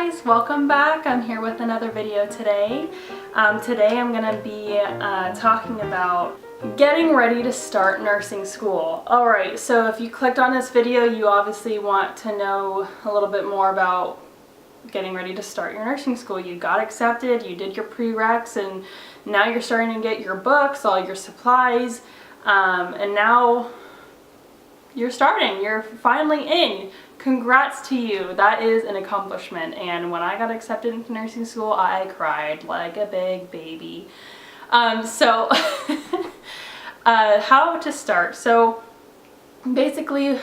guys, welcome back. I'm here with another video today. Today I'm going to be talking about getting ready to start nursing school. Alright, so if you clicked on this video, you obviously want to know a little bit more about getting ready to start your nursing school. You got accepted, you did your prereqs, and now you're starting to get your books, all your supplies, and now you're starting. You're finally in. Congrats to you. That is an accomplishment. And when I got accepted into nursing school, I cried like a big baby. How to start. So basically,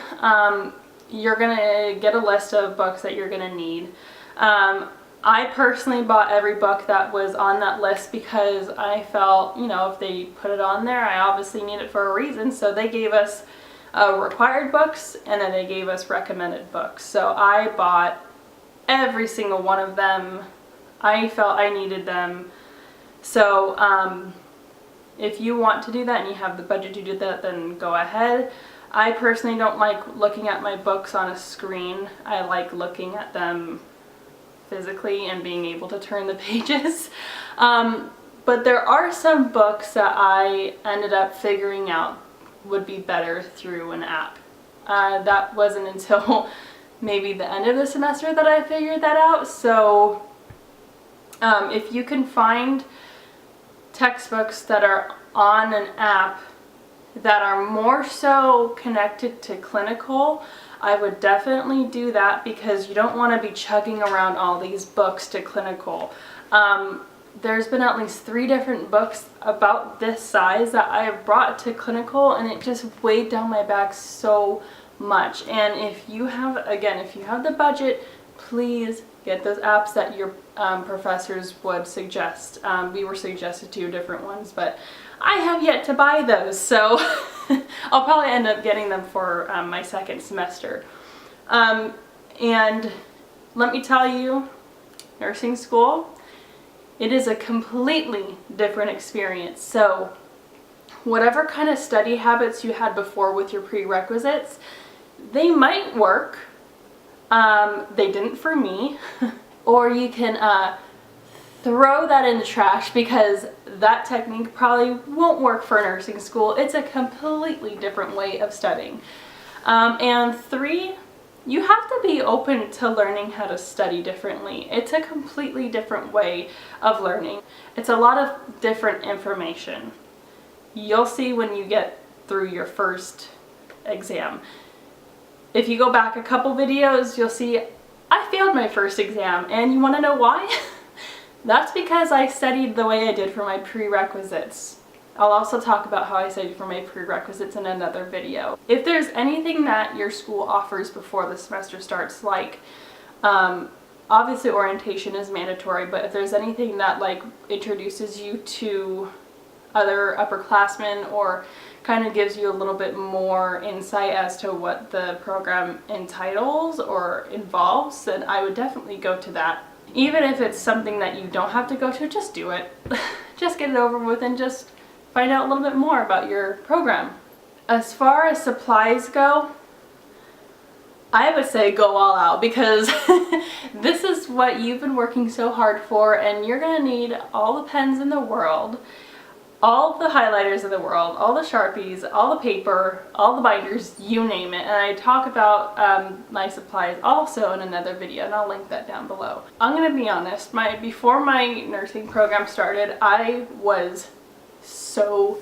you're gonna get a list of books that you're gonna need. I personally bought every book that was on that list because I felt, you know, if they put it on there, I obviously need it for a reason. So they gave us required books, and then they gave us recommended books. So I bought every single one of them. I felt I needed them. So if you want to do that and you have the budget to do that, then go ahead. I personally don't like looking at my books on a screen. I like looking at them physically and being able to turn the pages. But there are some books that I ended up figuring out would be better through an app. That wasn't until maybe the end of the semester that I figured that out. So if you can find textbooks that are on an app that are more so connected to clinical, I would definitely do that, because you don't want to be chugging around all these books to clinical. There's been at least 3 different books about this size that I have brought to clinical, and it just weighed down my back so much. And if you have, again, if you have the budget, please get those apps that your professors would suggest. We were suggested 2 different ones, but I have yet to buy those, so I'll probably end up getting them for my second semester. And let me tell you, nursing school, it is a completely different experience. So whatever kind of study habits you had before with your prerequisites, they might work. They didn't for me. Or you can throw that in the trash, because that technique probably won't work for nursing school. It's a completely different way of studying. And 3, you have to be open to learning how to study differently. It's a completely different way of learning. It's a lot of different information. You'll see when you get through your first exam. If you go back a couple videos, you'll see I failed my first exam, and you want to know why? That's because I studied the way I did for my prerequisites. I'll also talk about how I studied for my prerequisites in another video. If there's anything that your school offers before the semester starts, like obviously orientation is mandatory, but if there's anything that like introduces you to other upperclassmen or kind of gives you a little bit more insight as to what the program entitles or involves, then I would definitely go to that. Even if it's something that you don't have to go to, just do it. Just get it over with and just find out a little bit more about your program. As far as supplies go, I would say go all out, because this is what you've been working so hard for, and you're going to need all the pens in the world, all the highlighters in the world, all the Sharpies, all the paper, all the binders, you name it. And I talk about my supplies also in another video, and I'll link that down below. I'm going to be honest, before my nursing program started, I was so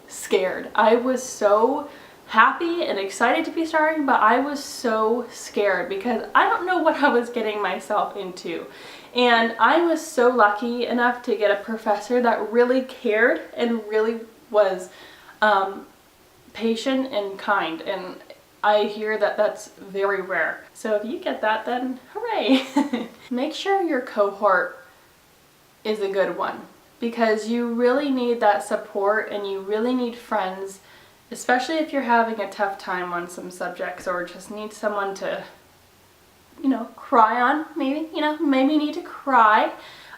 scared. I was so happy and excited to be starting, but I was so scared because I don't know what I was getting myself into. And I was so lucky enough to get a professor that really cared and really was patient and kind, and I hear that that's very rare. So if you get that, then hooray! Make sure your cohort is a good one, because you really need that support and you really need friends, especially if you're having a tough time on some subjects or just need someone to, you know, cry on, maybe, you know, maybe need to cry.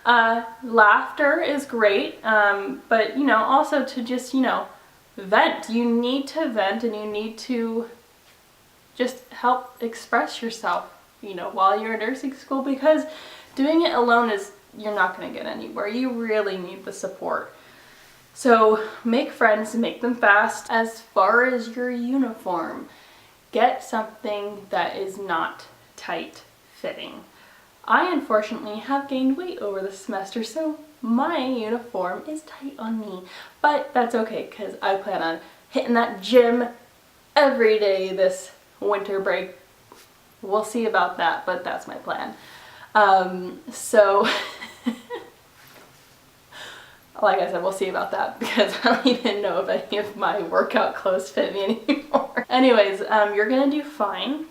Laughter is great, but, you know, also to just, you know, vent. You need to vent, and you need to just help express yourself. you know, while you're in nursing school, because doing it alone you're not going to get anywhere. You really need the support. So make friends, make them fast. As far as your uniform, get something that is not tight fitting. I unfortunately have gained weight over the semester, so my uniform is tight on me, but that's okay because I plan on hitting that gym every day this winter break. We'll see about that, but that's my plan. So like I said, we'll see about that because I don't even know if any of my workout clothes fit me anymore. Anyways, you're gonna do fine.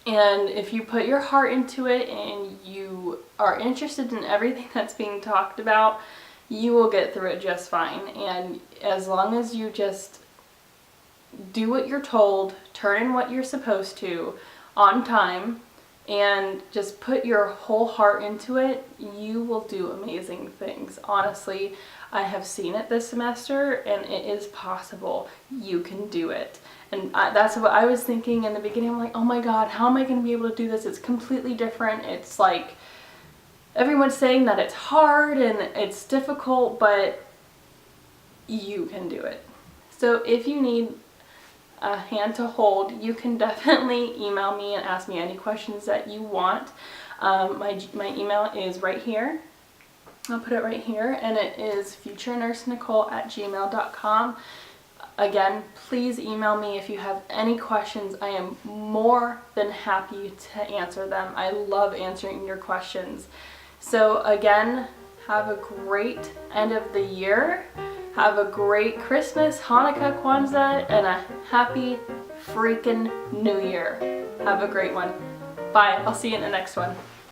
And if you put your heart into it and you are interested in everything that's being talked about, you will get through it just fine. And as long as you just do what you're told, turn in what you're supposed to on time, and just put your whole heart into it, you will do amazing things. Honestly, I have seen it this semester and it is possible. You can do it. And that's what I was thinking in the beginning. I'm like, oh my God, how am I going to be able to do this? It's completely different. It's like everyone's saying that it's hard and it's difficult, but you can do it. So if you need a hand to hold, you can definitely email me and ask me any questions that you want. My email is right here. I'll put it right here, and it is futurenursenicole@gmail.com. Again, please email me if you have any questions. I am more than happy to answer them. I love answering your questions. So again, have a great end of the year. Have a great Christmas, Hanukkah, Kwanzaa, and a happy freaking New Year. Have a great one. Bye. I'll see you in the next one.